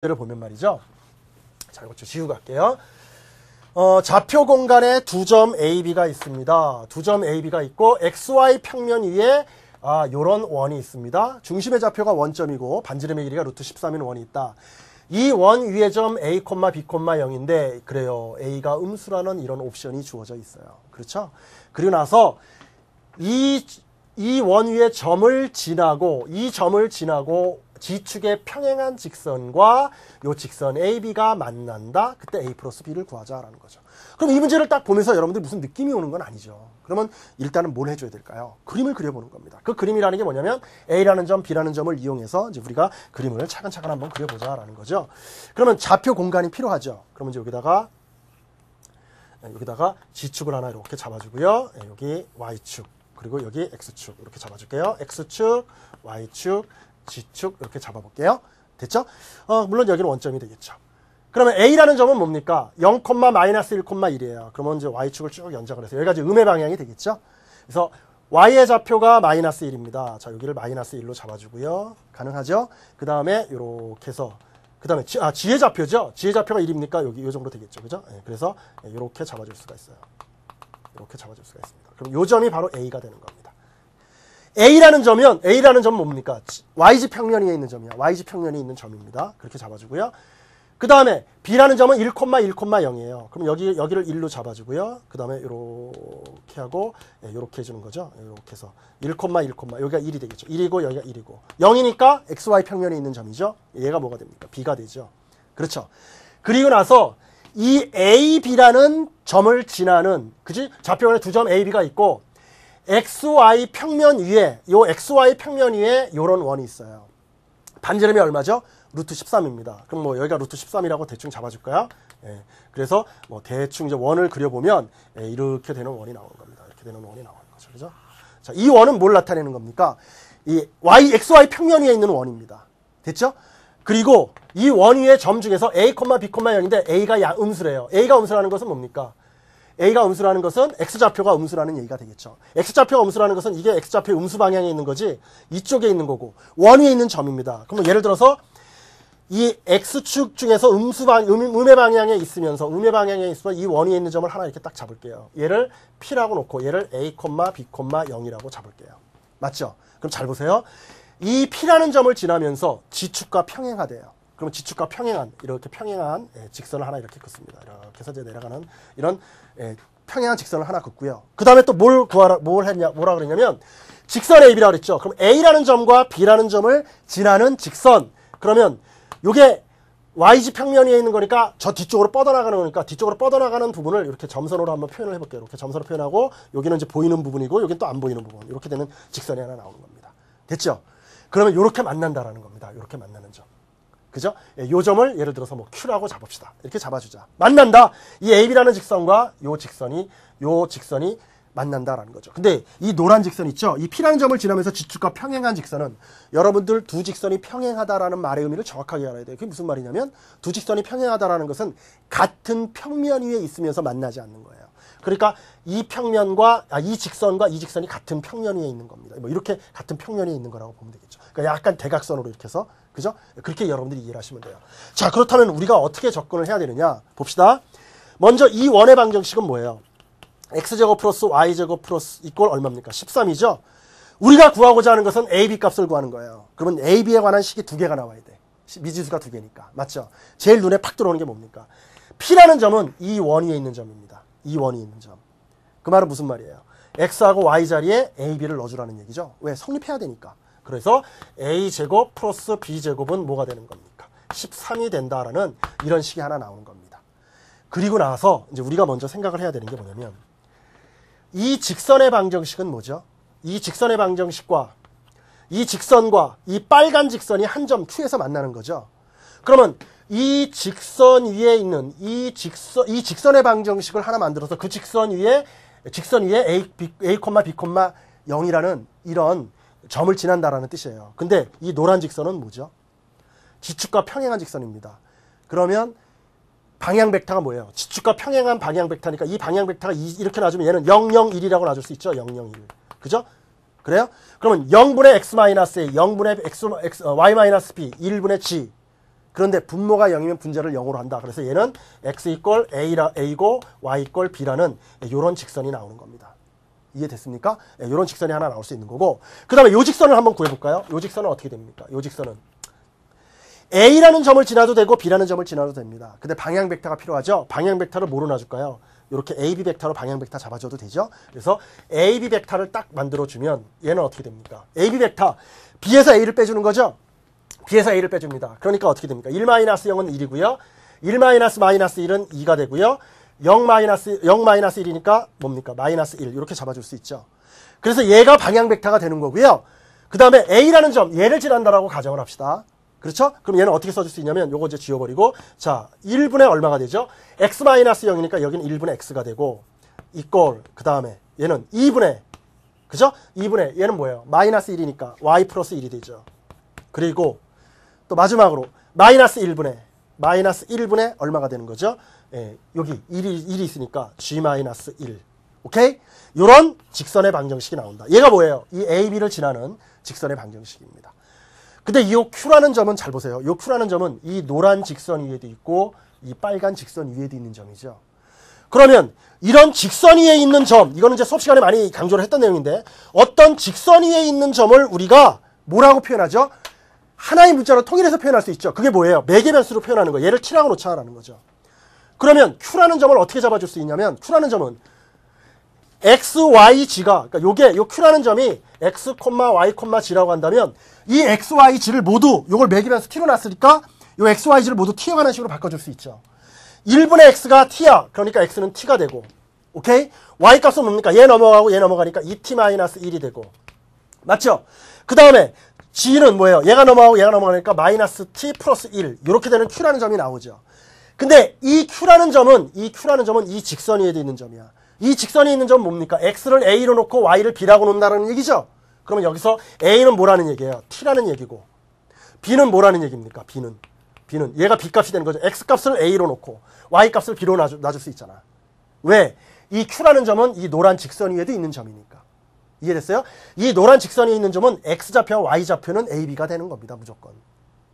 를 보면 말이죠. 자, 이거 좀 지우고 갈게요. 좌표 공간에 두 점 AB가 있습니다. 두 점 AB가 있고 XY 평면 위에 요런 원이 있습니다. 중심의 좌표가 원점이고 반지름의 길이가 루트 13인 원이 있다. 이 원 위의 점 A, B, 0인데 그래요. A가 음수라는 이런 옵션이 주어져 있어요. 그렇죠? 그리고 나서 이 원 위의 점을 지나고 이 점을 지나고 G축의 평행한 직선과 요 직선 AB가 만난다. 그때 A 플러스 B를 구하자라는 거죠. 그럼 이 문제를 딱 보면서 여러분들 무슨 느낌이 오는 건 아니죠. 그러면 일단은 뭘 해줘야 될까요? 그림을 그려보는 겁니다. 그 그림이라는 게 뭐냐면 A라는 점, B라는 점을 이용해서 이제 우리가 그림을 차근차근 한번 그려보자라는 거죠. 그러면 좌표 공간이 필요하죠. 그러면 이제 여기다가 G축을 하나 이렇게 잡아주고요. 여기 Y축, 그리고 여기 X축 이렇게 잡아줄게요. X축, Y축, G축 이렇게 잡아볼게요. 됐죠? 물론 여기는 원점이 되겠죠. 그러면 A라는 점은 뭡니까? 0, 마이너스 1, 1이에요. 그러면 이제 Y축을 쭉 연장을 해서 여기가 이제 음의 방향이 되겠죠? 그래서 Y의 좌표가 마이너스 1입니다. 자, 여기를 마이너스 1로 잡아주고요. 가능하죠? 그 다음에 이렇게 해서 그 다음에 G의 좌표죠? G의 좌표가 1입니까? 여기 이 정도 되겠죠. 그죠? 네, 그래서 이렇게 잡아줄 수가 있어요. 이렇게 잡아줄 수가 있습니다. 그럼 이 점이 바로 A가 되는 겁니다. A라는 점은 뭡니까? YG 평면 위에 있는 점이야. YG 평면이 있는 점입니다. 그렇게 잡아주고요. 그 다음에 B라는 점은 1, 1,0이에요. 그럼 여기를 1로 잡아주고요. 그 다음에 이렇게 하고 이렇게 해주는 거죠. 이렇게 해서 1, 1, 여기가 1이 되겠죠. 1이고 여기가 1이고 0이니까 XY 평면에 있는 점이죠. 얘가 뭐가 됩니까? B가 되죠. 그렇죠. 그리고 나서 이 AB라는 점을 지나는 좌표간에 두 점 AB가 있고 XY 평면 위에 요런 원이 있어요. 반지름이 얼마죠? 루트 13입니다. 그럼 뭐 여기가 루트 13이라고 대충 잡아줄까요? 예. 그래서 뭐 대충 이제 원을 그려보면 이렇게 되는 원이 나오는 겁니다. 이렇게 되는 원이 나오는 거죠. 그죠? 자, 이 원은 뭘 나타내는 겁니까? 이 XY 평면 위에 있는 원입니다. 됐죠? 그리고 이 원 위의 점 중에서 A, B, 0인데 A가 음수래요. A가 음수라는 것은 뭡니까? A가 음수라는 것은 X좌표가 음수라는 얘기가 되겠죠. X좌표가 음수라는 것은 이게 X좌표의 음수 방향에 있는 거지 이쪽에 있는 거고 원 위에 있는 점입니다. 그럼 예를 들어서 이 X축 중에서 음의 방향에 있으면 이 원 위에 있는 점을 하나 이렇게 딱 잡을게요. 얘를 P라고 놓고 얘를 A, B, 0이라고 잡을게요. 맞죠? 그럼 잘 보세요. 이 P라는 점을 지나면서 G축과 평행하대요. 그러면 G축과 이렇게 평행한 직선을 하나 이렇게 긋습니다. 이렇게 해서 이제 내려가는 이런 평행한 직선을 하나 긋고요. 그 다음에 또 뭐라 그랬냐면 직선 AB라 그랬죠. 그럼 A라는 점과 B라는 점을 지나는 직선. 그러면 요게 YG 평면 위에 있는 거니까 저 뒤쪽으로 뻗어나가는 거니까 뒤쪽으로 뻗어나가는 부분을 이렇게 점선으로 한번 표현을 해볼게요. 이렇게 점선으로 표현하고 여기는 이제 보이는 부분이고 여기는 또 안 보이는 부분. 이렇게 되는 직선이 하나 나오는 겁니다. 됐죠? 그러면 요렇게 만난다라는 겁니다. 요렇게 만나는 점. 그죠? 요 점을 예를 들어서 뭐 Q라고 잡읍시다. 이렇게 잡아주자. 만난다. 이 AB라는 직선과 요 직선이 만난다라는 거죠. 근데 이 노란 직선 있죠? 이 P라는 점을 지나면서 G축과 평행한 직선은 여러분들 두 직선이 평행하다라는 말의 의미를 정확하게 알아야 돼요. 그게 무슨 말이냐면 두 직선이 평행하다라는 것은 같은 평면 위에 있으면서 만나지 않는 거예요. 그러니까 이 직선과 이 직선이 같은 평면 위에 있는 겁니다. 뭐 이렇게 같은 평면 위에 있는 거라고 보면 되겠죠. 그러니까 약간 대각선으로 이렇게 해서 그죠? 그렇게 여러분들이 이해를 하시면 돼요. 자, 그렇다면 우리가 어떻게 접근을 해야 되느냐? 봅시다. 먼저 이 원의 방정식은 뭐예요? X제곱 플러스 Y제곱 플러스 이꼴 얼마입니까? 13이죠? 우리가 구하고자 하는 것은 AB 값을 구하는 거예요. 그러면 AB에 관한 식이 두 개가 나와야 돼. 미지수가 두 개니까. 맞죠? 제일 눈에 팍 들어오는 게 뭡니까? P라는 점은 이 원 위에 있는 점입니다. 이 원이 있는 점. 그 말은 무슨 말이에요? X하고 Y 자리에 AB를 넣어주라는 얘기죠. 왜? 성립해야 되니까. 그래서 A제곱 플러스 B제곱은 뭐가 되는 겁니까? 13이 된다라는 이런 식이 하나 나오는 겁니다. 그리고 나서 이제 우리가 먼저 생각을 해야 되는 게 뭐냐면 이 직선의 방정식은 뭐죠? 이 직선의 방정식과 이 직선과 이 빨간 직선이 한 점 Q에서 만나는 거죠. 그러면 이 직선 위에 있는 이 직선의 방정식을 하나 만들어서 그 직선 위에 A, B, 0이라는 이런 점을 지난다라는 뜻이에요. 근데 이 노란 직선은 뭐죠? G축과 평행한 직선입니다. 그러면 방향 벡터가 뭐예요? G축과 평행한 방향 벡터니까 이 방향 벡터가 이렇게 놔주면 얘는 0, 0, 1이라고 놔줄 수 있죠? 0, 0, 1. 그죠? 그래요? 그러면 0분의 X-A, 0분의 Y-B, 1분의 G. 그런데 분모가 0이면 분자를 0으로 한다. 그래서 얘는 x 이퀄 a고 y 이퀄 b라는 이런 직선이 나오는 겁니다. 이해됐습니까? 이런 직선이 하나 나올 수 있는 거고, 그 다음에 이 직선을 한번 구해볼까요? 이 직선은 어떻게 됩니까? 이 직선은 a라는 점을 지나도 되고 b라는 점을 지나도 됩니다. 근데 방향 벡터가 필요하죠? 방향 벡터를 뭐로 놔줄까요? 이렇게 AB 벡터로 방향 벡터 잡아줘도 되죠? 그래서 AB 벡터를 딱 만들어주면 얘는 어떻게 됩니까? AB 벡터, B에서 A를 빼주는 거죠? B에서 A를 빼줍니다. 그러니까 어떻게 됩니까? 1-0은 1이고요. 1-1은 2가 되고요. 0-1이니까 뭡니까? -1 이렇게 잡아줄 수 있죠. 그래서 얘가 방향 벡터가 되는 거고요. 그 다음에 A라는 점, 얘를 지난다라고 가정을 합시다. 그렇죠? 그럼 얘는 어떻게 써줄 수 있냐면 요거 이제 지워버리고, 자 1분의 얼마가 되죠? x-0이니까 여기는 1분의 x가 되고, 이꼴 그 다음에 얘는 2분의, 그죠? 2분의 얘는 뭐예요? -1이니까 y 플러스 1이 되죠. 그리고 또 마지막으로 -1분의 얼마가 되는 거죠? 예, 여기 1이 있으니까 g-1. 오케이? 요런 직선의 방정식이 나온다. 얘가 뭐예요? 이 AB를 지나는 직선의 방정식입니다. 근데 이 Q라는 점은 잘 보세요. 이 Q라는 점은 이 노란 직선 위에도 있고 이 빨간 직선 위에도 있는 점이죠. 그러면 이런 직선 위에 있는 점, 이거는 이제 수업 시간에 많이 강조를 했던 내용인데, 어떤 직선 위에 있는 점을 우리가 뭐라고 표현하죠? 하나의 문자로 통일해서 표현할 수 있죠. 그게 뭐예요? 매개 변수로 표현하는 거예요. 얘를 T라고 놓자라는 거죠. 그러면 Q라는 점을 어떻게 잡아줄 수 있냐면, Q라는 점은 x, y, g가, 그러니까 요 Q라는 점이 x, y, g라고 한다면, 이 x, y, g를 모두 요걸 매기면서 t로 놨으니까 요 x, y, g를 모두 t에 관한 식으로 바꿔줄 수 있죠. 1분의 x가 t야. 그러니까 x는 t가 되고, 오케이? y 값은 뭡니까? 얘 넘어가고 얘 넘어가니까 2t-1이 되고, 맞죠? 그 다음에 g는 뭐예요? 얘가 넘어가고 얘가 넘어가니까 -t 플러스 1 이렇게 되는 Q라는 점이 나오죠. 근데 이 Q라는 점은 이 직선 위에도 있는 점이야. 이 직선이 있는 점은 뭡니까? x를 a로 놓고 y를 b라고 놓는다는 얘기죠. 그러면 여기서 a는 뭐라는 얘기예요? t라는 얘기고, b는 뭐라는 얘기입니까? b는 얘가 b 값이 되는 거죠. x 값을 a로 놓고 y 값을 b로 놔줄 수 있잖아. 왜? 이 q라는 점은 이 노란 직선 위에도 있는 점이니까. 이해됐어요? 이 노란 직선이 있는 점은 x좌표와 y좌표는 ab가 되는 겁니다. 무조건.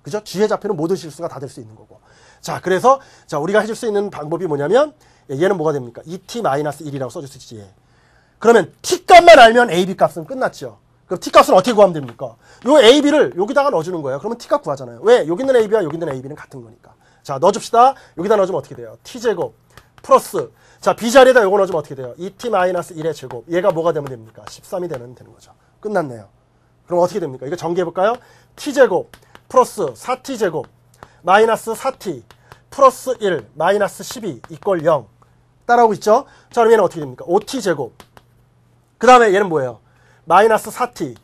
그죠? g의 좌표는 모든 실수가 다 될 수 있는 거고. 자, 그래서 자 우리가 해줄 수 있는 방법이 뭐냐면, 얘는 뭐가 됩니까? 2t-1이라고 써줄 수 있지. 그러면 t 값만 알면 ab 값은 끝났죠. 그럼 t 값은 어떻게 구하면 됩니까? 요 ab를 여기다가 넣어주는 거예요. 그러면 t 값 구하잖아요. 왜? 여기 있는 ab와 여기 있는 ab는 같은 거니까. 자, 넣어줍시다. 여기다 넣어주면 어떻게 돼요? t제곱 플러스, 자 b 자리에다 요거 넣어주면 어떻게 돼요? 2t-1의 제곱. 얘가 뭐가 되면 됩니까? 13이 되는 거죠. 끝났네요. 그럼 어떻게 됩니까? 이거 전개해볼까요? t제곱 플러스 4t제곱 마이너스 4t 플러스 1 마이너스 12 이퀄 0. 따라오고 있죠? 자, 그럼 얘는 어떻게 됩니까? 5t제곱. 그 다음에 얘는 뭐예요? 마이너스 4t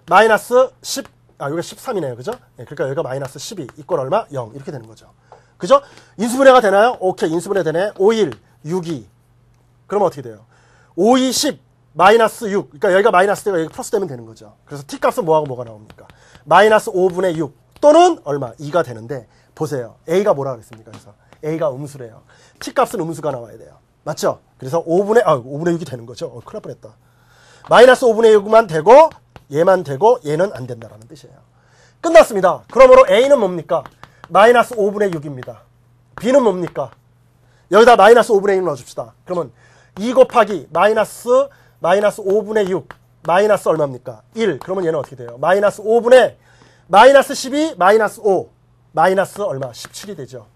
마이너스 10, 여기가 13이네요. 그죠? 네, 그러니까 여기가 마이너스 12 이퀄 얼마? 0. 이렇게 되는 거죠. 그죠? 인수분해가 되나요? 오케이, 인수분해 되네. 5, 1, 6, 2. 그러면 어떻게 돼요? 5, 2, 10 마이너스 6. 그러니까 여기가 마이너스 되고 여기 플러스 되면 되는 거죠. 그래서 t 값은 뭐하고 뭐가 나옵니까? 마이너스 5분의 6 또는 얼마? 2가 되는데, 보세요. a가 뭐라 그랬습니까? 그래서 a가 음수래요. t 값은 음수가 나와야 돼요. 맞죠? 그래서 5분의 6이 되는 거죠. 큰일 날 뻔했다. 마이너스 5분의 6만 되고 얘만 되고 얘는 안 된다라는 뜻이에요. 끝났습니다. 그러므로 a는 뭡니까? 마이너스 5분의 6입니다. b는 뭡니까? 여기다 마이너스 5분의 6 넣어줍시다. 그러면 2 곱하기 마이너스 5분의 6 마이너스 얼마입니까? 1. 그러면 얘는 어떻게 돼요? 마이너스 5분의 마이너스 12 마이너스 5 마이너스 얼마? 17이 되죠.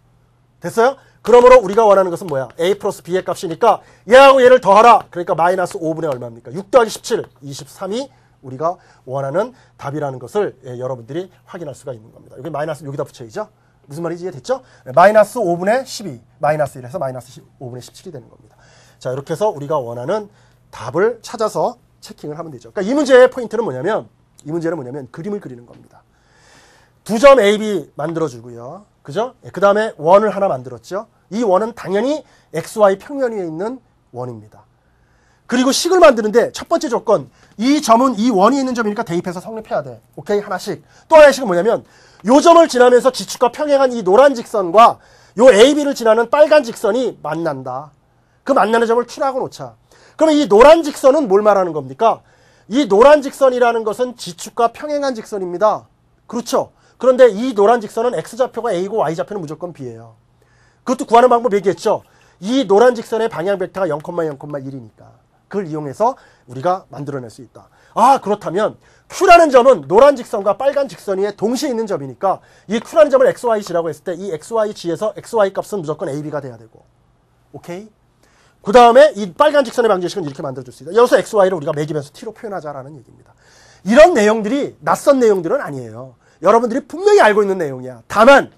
됐어요? 그러므로 우리가 원하는 것은 뭐야? a 플러스 b의 값이니까 얘하고 얘를 더하라. 그러니까 마이너스 5분의 얼마입니까? 6 더하기 17 23이 우리가 원하는 답이라는 것을 여러분들이 확인할 수가 있는 겁니다. 여기 마이너스 여기다 붙여야죠. 무슨 말인지 이해됐죠? 마이너스 5분의 12 마이너스 1에서 마이너스 5분의 17이 되는 겁니다. 자, 이렇게 해서 우리가 원하는 답을 찾아서 체킹을 하면 되죠. 그러니까 이 문제의 포인트는 뭐냐면, 이 문제는 뭐냐면 그림을 그리는 겁니다. 두 점 AB 만들어주고요. 그죠? 그 다음에 원을 하나 만들었죠. 이 원은 당연히 XY 평면 위에 있는 원입니다. 그리고 식을 만드는데 첫 번째 조건, 이 점은 이 원이 있는 점이니까 대입해서 성립해야 돼. 오케이? 하나씩. 또 하나의 식은 뭐냐면, 요 점을 지나면서 지축과 평행한 이 노란 직선과 요 AB를 지나는 빨간 직선이 만난다. 그 만나는 점을 Q라고 놓자. 그러면 이 노란 직선은 뭘 말하는 겁니까? 이 노란 직선이라는 것은 지축과 평행한 직선입니다. 그렇죠? 그런데 이 노란 직선은 x좌표가 a고 y좌표는 무조건 b예요. 그것도 구하는 방법 얘기했죠. 이 노란 직선의 방향 벡터가 0,0,1이니까 그걸 이용해서 우리가 만들어낼 수 있다. 아, 그렇다면 Q라는 점은 노란 직선과 빨간 직선 위에 동시에 있는 점이니까 이 Q라는 점을 XYG라고 했을 때 이 XYG에서 XY 값은 무조건 AB가 돼야 되고, 오케이? 그 다음에 이 빨간 직선의 방정식은 이렇게 만들어줄 수 있다. 여기서 XY를 우리가 매기면서 T로 표현하자라는 얘기입니다. 이런 내용들이 낯선 내용들은 아니에요. 여러분들이 분명히 알고 있는 내용이야. 다만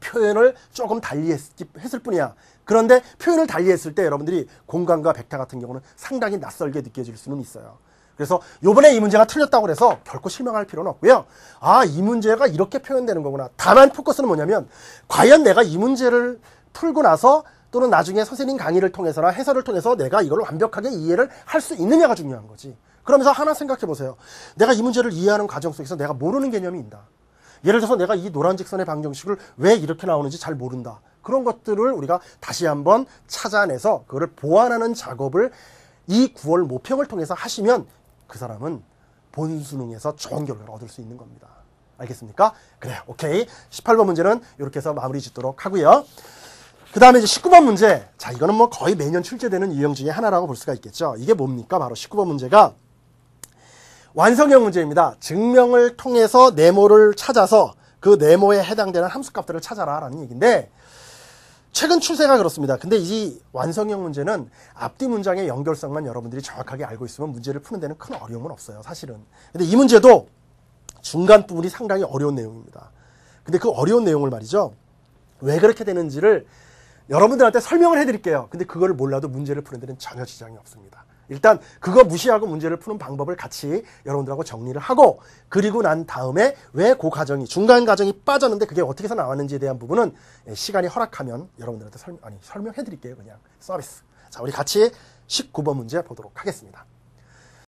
표현을 조금 달리 했을 뿐이야. 그런데 표현을 달리 했을 때 여러분들이 공간과 벡터 같은 경우는 상당히 낯설게 느껴질 수는 있어요. 그래서 요번에 이 문제가 틀렸다고 해서 결코 실망할 필요는 없고요. 아, 이 문제가 이렇게 표현되는 거구나. 다만 포커스는 뭐냐면 과연 내가 이 문제를 풀고 나서 또는 나중에 선생님 강의를 통해서나 해설을 통해서 내가 이걸 완벽하게 이해를 할 수 있느냐가 중요한 거지. 그러면서 하나 생각해 보세요. 내가 이 문제를 이해하는 과정 속에서 내가 모르는 개념이 있다. 예를 들어서 내가 이 노란 직선의 방정식을 왜 이렇게 나오는지 잘 모른다. 그런 것들을 우리가 다시 한번 찾아내서 그거를 보완하는 작업을 이 9월 모평을 통해서 하시면 그 사람은 본 수능에서 좋은 결과를 얻을 수 있는 겁니다. 알겠습니까? 그래, 오케이. 18번 문제는 이렇게 해서 마무리 짓도록 하고요. 그 다음에 이제 19번 문제. 자, 이거는 뭐 거의 매년 출제되는 유형 중에 하나라고 볼 수가 있겠죠. 이게 뭡니까? 바로 19번 문제가 완성형 문제입니다. 증명을 통해서 네모를 찾아서 그 네모에 해당되는 함수값들을 찾아라 라는 얘기인데, 최근 추세가 그렇습니다. 근데 이 완성형 문제는 앞뒤 문장의 연결성만 여러분들이 정확하게 알고 있으면 문제를 푸는 데는 큰 어려움은 없어요, 사실은. 근데 이 문제도 중간 부분이 상당히 어려운 내용입니다. 근데 그 어려운 내용을 말이죠, 왜 그렇게 되는지를 여러분들한테 설명을 해드릴게요. 근데 그거를 몰라도 문제를 푸는 데는 전혀 지장이 없습니다. 일단 그거 무시하고 문제를 푸는 방법을 같이 여러분들하고 정리를 하고, 그리고 난 다음에 왜 그 과정이 중간 과정이 빠졌는데 그게 어떻게 해서 나왔는지에 대한 부분은 시간이 허락하면 여러분들한테 설명해 드릴게요. 그냥 서비스. 자, 우리 같이 19번 문제 보도록 하겠습니다.